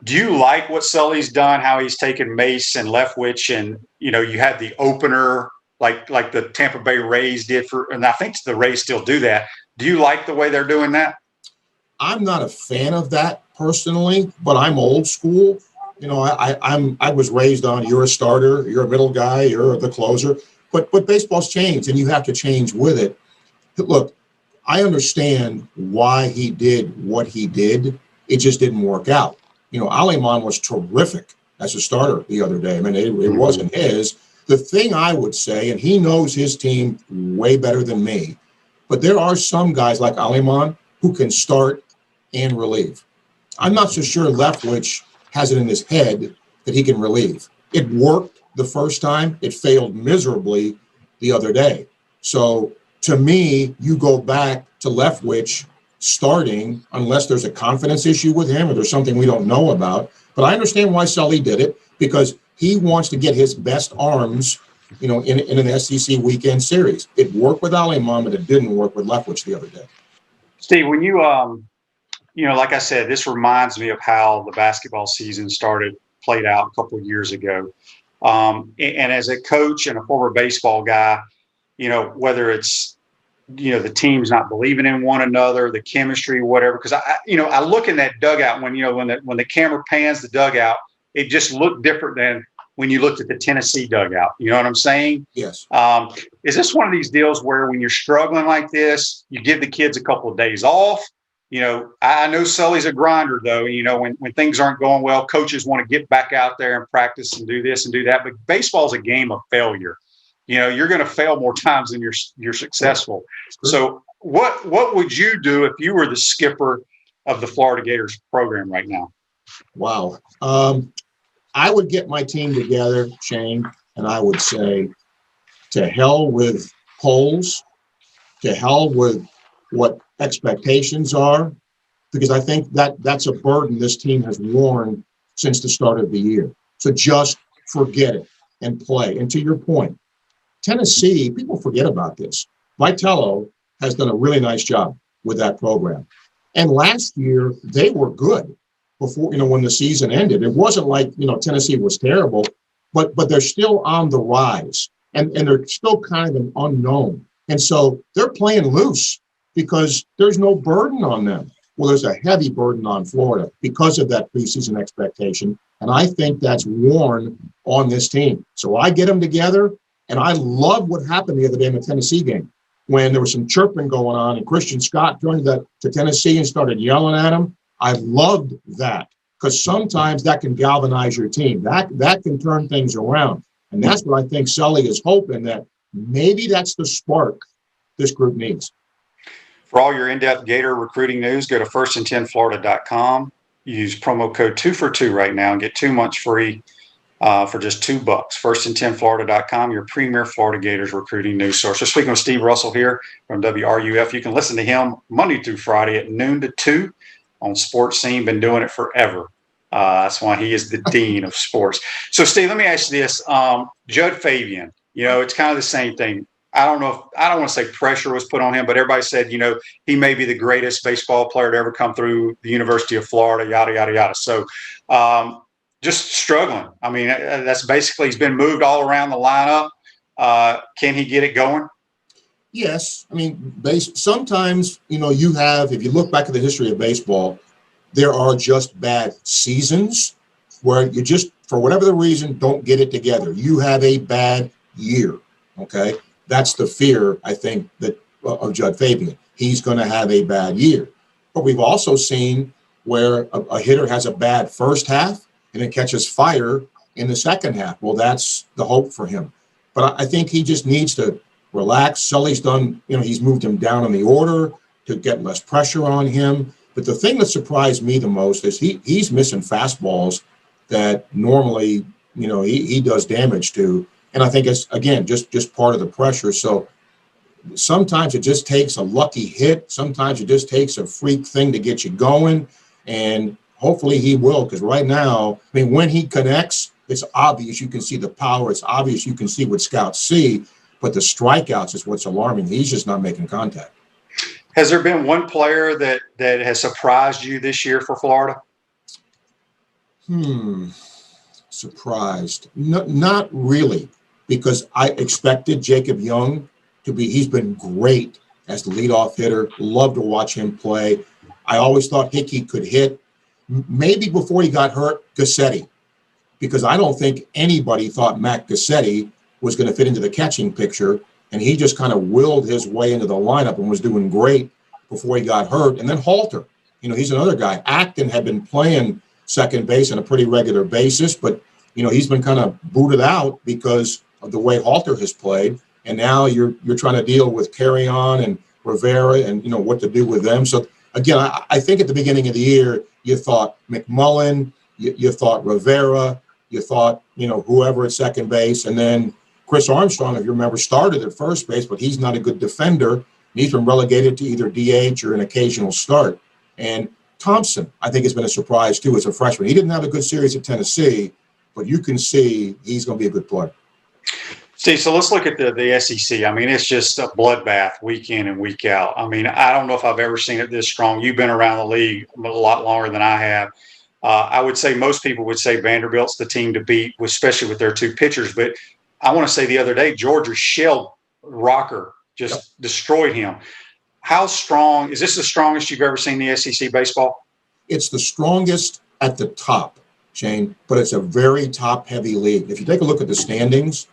Do you like what Sully's done, how he's taken Mace and Leftwich, and, you had the opener like the Tampa Bay Rays did and I think the Rays still do that. Do you like the way they're doing that? I'm not a fan of that personally, but I'm old school. I was raised on, you're a starter, you're a middle guy, you're the closer, but baseball's changed and you have to change with it. Look, I understand why he did what he did. It just didn't work out. Aleman was terrific as a starter the other day. I mean, it wasn't his. The thing I would say, and he knows his team way better than me, but there are some guys like Aleman who can start and relieve. I'm not so sure Leftwich has it in his head that he can relieve. It worked the first time. It failed miserably the other day. So to me, you go back to Leftwich starting unless there's a confidence issue with him or there's something we don't know about. But I understand why Sully did it, because he wants to get his best arms, in an SEC weekend series. It worked with Alimon, but it didn't work with Leftwich the other day. Steve, when you, like I said, this reminds me of how the basketball season played out a couple of years ago. And as a coach and a former baseball guy, whether it's, the teams not believing in one another, the chemistry, whatever, because I look in that dugout when the camera pans the dugout, it just looked different than when you looked at the Tennessee dugout. You know what I'm saying? Yes. Is this one of these deals where when you're struggling like this, you give the kids a couple of days off? I know Sully's a grinder, though. When things aren't going well, coaches want to get back out there and practice and do this and do that. But baseball's a game of failure. You're going to fail more times than you're successful. So what would you do if you were the skipper of the Florida Gators program right now? Wow. I would get my team together, Shane, and I would say, to hell with polls, to hell with what expectations are, because I think that's a burden this team has worn since the start of the year. So just forget it and play. And to your point, Tennessee, people forget about this. Vitello has done a really nice job with that program. And last year, they were good before, when the season ended. It wasn't like, Tennessee was terrible, but they're still on the rise. And they're still kind of an unknown. And so they're playing loose because there's no burden on them. Well, there's a heavy burden on Florida because of that preseason expectation. And I think that's worn on this team. So I get them together. And I love what happened the other day in the Tennessee game when there was some chirping going on and Christian Scott joined to Tennessee and started yelling at him. I loved that because sometimes that can galvanize your team. That can turn things around. And that's what I think Sully is hoping, that maybe that's the spark this group needs. For all your in-depth Gator recruiting news, go to firstandtenflorida.com. Use promo code 2for2 right now and get 2 months free for just $2. Firstandtenflorida.com, your premier Florida Gators recruiting news source. We're speaking with Steve Russell here from WRUF. You can listen to him Monday through Friday at noon to 2 on Sports Scene. Been doing it forever. That's why he is the dean of sports. So, Steve, let me ask you this. Judd Fabian, it's kind of the same thing. I don't want to say pressure was put on him, but everybody said, he may be the greatest baseball player to ever come through the University of Florida, yada, yada, yada. So just struggling. I mean, that's basically, he's been moved all around the lineup. Can he get it going? Yes. I mean, sometimes, you have, if you look back at the history of baseball, there are just bad seasons where you just, for whatever the reason, don't get it together. You have a bad year. Okay. That's the fear, I think, that of Judd Fabian. He's going to have a bad year. But we've also seen where a hitter has a bad first half and it catches fire in the second half. Well, that's the hope for him. But I think he just needs to relax. Sully's done, he's moved him down in the order to get less pressure on him. But the thing that surprised me the most is he's missing fastballs that normally, he does damage to. And I think it's, again, just part of the pressure. So sometimes it just takes a lucky hit. Sometimes it just takes a freak thing to get you going. And hopefully he will, because right now, I mean, when he connects, it's obvious. You can see the power. It's obvious. You can see what scouts see. But the strikeouts is what's alarming. He's just not making contact. Has there been one player that has surprised you this year for Florida? Surprised. No, not really, because I expected Jacob Young to be, he's been great as the leadoff hitter. Love to watch him play. I always thought Hickey could hit. Maybe before he got hurt, Gassetti, because I don't think anybody thought Mac Gassetti was going to fit into the catching picture. And he just kind of willed his way into the lineup and was doing great before he got hurt. And then Halter, he's another guy. Acton had been playing second base on a pretty regular basis, but, he's been kind of booted out because of the way Halter has played. And now you're trying to deal with Carry-On and Rivera and, what to do with them. So, again, I think at the beginning of the year, you thought McMullen, you thought Rivera, you thought, whoever at second base. And then Chris Armstrong, if you remember, started at first base, but he's not a good defender. He's been relegated to either DH or an occasional start. And Thompson, I think, has been a surprise, too, as a freshman. He didn't have a good series at Tennessee, but you can see he's going to be a good player. Steve, so let's look at the SEC. I mean, it's just a bloodbath week in and week out. I mean, I don't know if I've ever seen it this strong. You've been around the league a lot longer than I have. I would say most people would say Vanderbilt's the team to beat, especially with their two pitchers. But I want to say the other day, Georgia shelled Rocker, just destroyed him. How strong – is this the strongest you've ever seen the SEC baseball? It's the strongest at the top, Shane, but it's a very top-heavy league. If you take a look at the standings,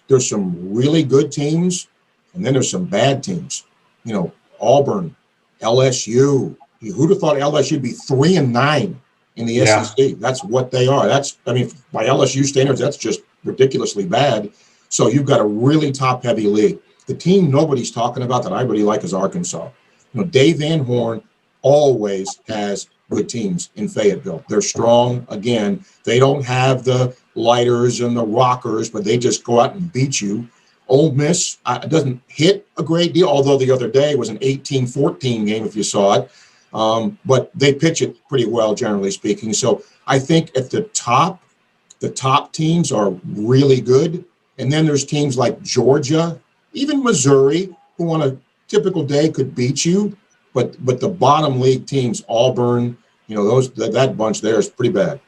there's some really good teams, and then there's some bad teams. You know, Auburn, LSU. Who'd have thought LSU would be 3-9 in the SEC? That's what they are. By LSU standards, that's just ridiculously bad. So you've got a really top-heavy league. The team nobody's talking about that I really like is Arkansas. You know, Dave Van Horn always has good teams in Fayetteville. They're strong. Again, they don't have the lighters and the rockers, but they just go out and beat you. Ole Miss doesn't hit a great deal, although the other day was an 18-14 game if you saw it. But they pitch it pretty well, generally speaking. So I think at the top teams are really good. And then there's teams like Georgia, even Missouri, who on a typical day could beat you. But the bottom league teams, Auburn, you know, that bunch there is pretty bad.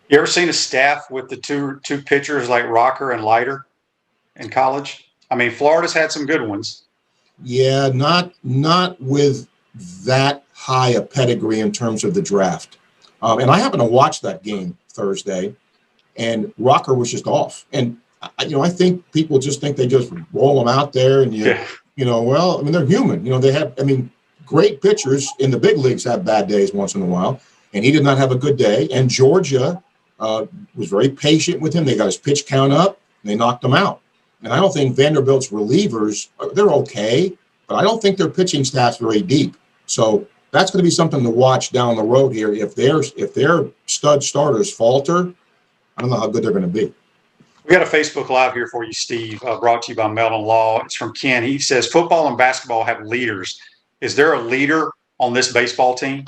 You ever seen a staff with the two pitchers like Rocker and Leiter in college? I mean, Florida's had some good ones. Yeah, not with that high a pedigree in terms of the draft. And I happened to watch that game Thursday, and Rocker was just off. And I think people just think they just roll them out there, and they're human. You know, they have. I mean, great pitchers in the big leagues have bad days once in a while, and he did not have a good day. And Georgia was very patient with him. They got his pitch count up, and they knocked him out. And I don't think Vanderbilt's relievers, they're okay, but I don't think their pitching staff's very deep. So that's going to be something to watch down the road here. If their stud starters falter, I don't know how good they're going to be. We got a Facebook Live here for you, Steve, brought to you by Melton Law. It's from Ken. He says, football and basketball have leaders. Is there a leader on this baseball team?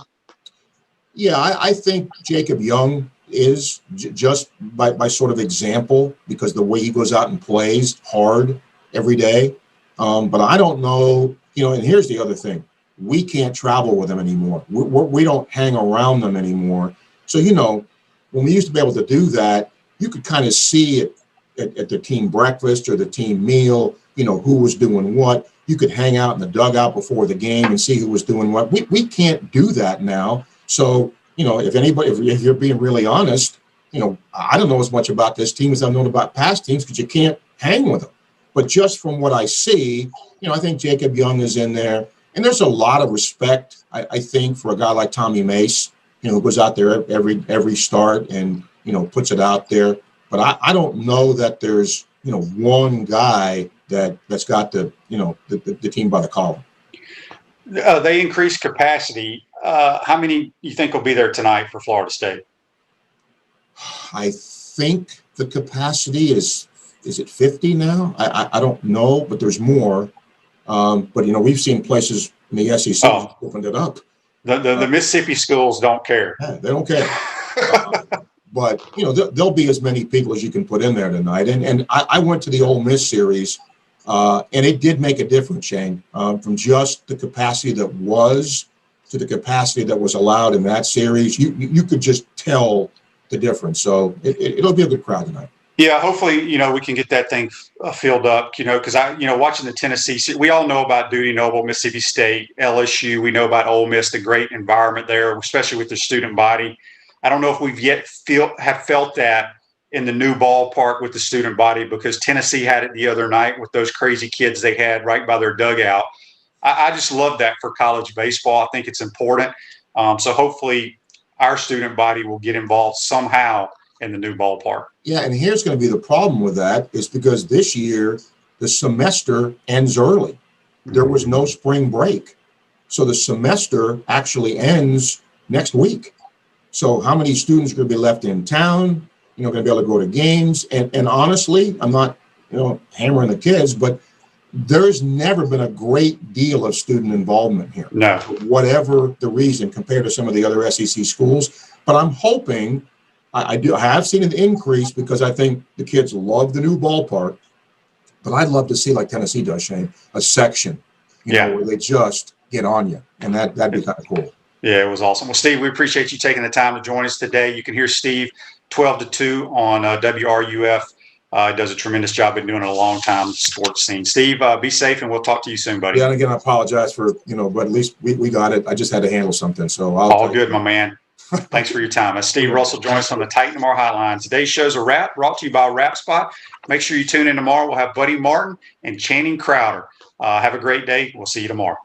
Yeah, I think Jacob Young is just by sort of example, because the way he goes out and plays hard every day. But I don't know, and here's the other thing. We can't travel with them anymore. We don't hang around them anymore. So, when we used to be able to do that, you could kind of see it at the team breakfast or the team meal, who was doing what. You could hang out in the dugout before the game and see who was doing what. We can't do that now. So, if you're being really honest, I don't know as much about this team as I've known about past teams because you can't hang with them. But just from what I see, I think Jacob Young is in there. And there's a lot of respect, I think, for a guy like Tommy Mace, who goes out there every start and, puts it out there. But I don't know that there's, one guy that's got the team by the collar. They increased capacity. How many you think will be there tonight for Florida State? I think the capacity is it 50 now? I don't know, but there's more. But we've seen places in the SEC opened it up. The Mississippi schools don't care. Yeah, they don't care. But there'll be as many people as you can put in there tonight. And I went to the Ole Miss series, and it did make a difference, Shane, from just the capacity that was to the capacity that was allowed in that series. You could just tell the difference. So it'll be a good crowd tonight. Yeah, hopefully, we can get that thing filled up, because watching the Tennessee, we all know about Duty Noble, Mississippi State, LSU. We know about Ole Miss, the great environment there, especially with the student body. I don't know if we've yet have felt that in the new ballpark with the student body, because Tennessee had it the other night with those crazy kids they had right by their dugout. I just love that for college baseball. I think it's important. So hopefully our student body will get involved somehow in the new ballpark. Yeah, and here's going to be the problem with that is because this year the semester ends early. There was no spring break. So the semester actually ends next week. So how many students are going to be left in town, going to be able to go to games? And honestly, I'm not hammering the kids, but there's never been a great deal of student involvement here. No. Whatever the reason compared to some of the other SEC schools. But I'm hoping, I have seen an increase because I think the kids love the new ballpark. But I'd love to see, like Tennessee does, Shane, a section, where they just get on you. And that'd be kind of cool. Yeah, it was awesome. Well, Steve, we appreciate you taking the time to join us today. You can hear Steve 12 to 2 on WRUF. Does a tremendous job. Been doing it a long time, sports scene. Steve, be safe, and we'll talk to you soon, buddy. Yeah, and again, I apologize for, but at least we got it. I just had to handle something. So all good, my man. Thanks for your time. Steve Russell joined us on the Titan Tomorrow Hotline. Today's show's a wrap, brought to you by Wrap Spot. Make sure you tune in tomorrow. We'll have Buddy Martin and Channing Crowder. Have a great day. We'll see you tomorrow.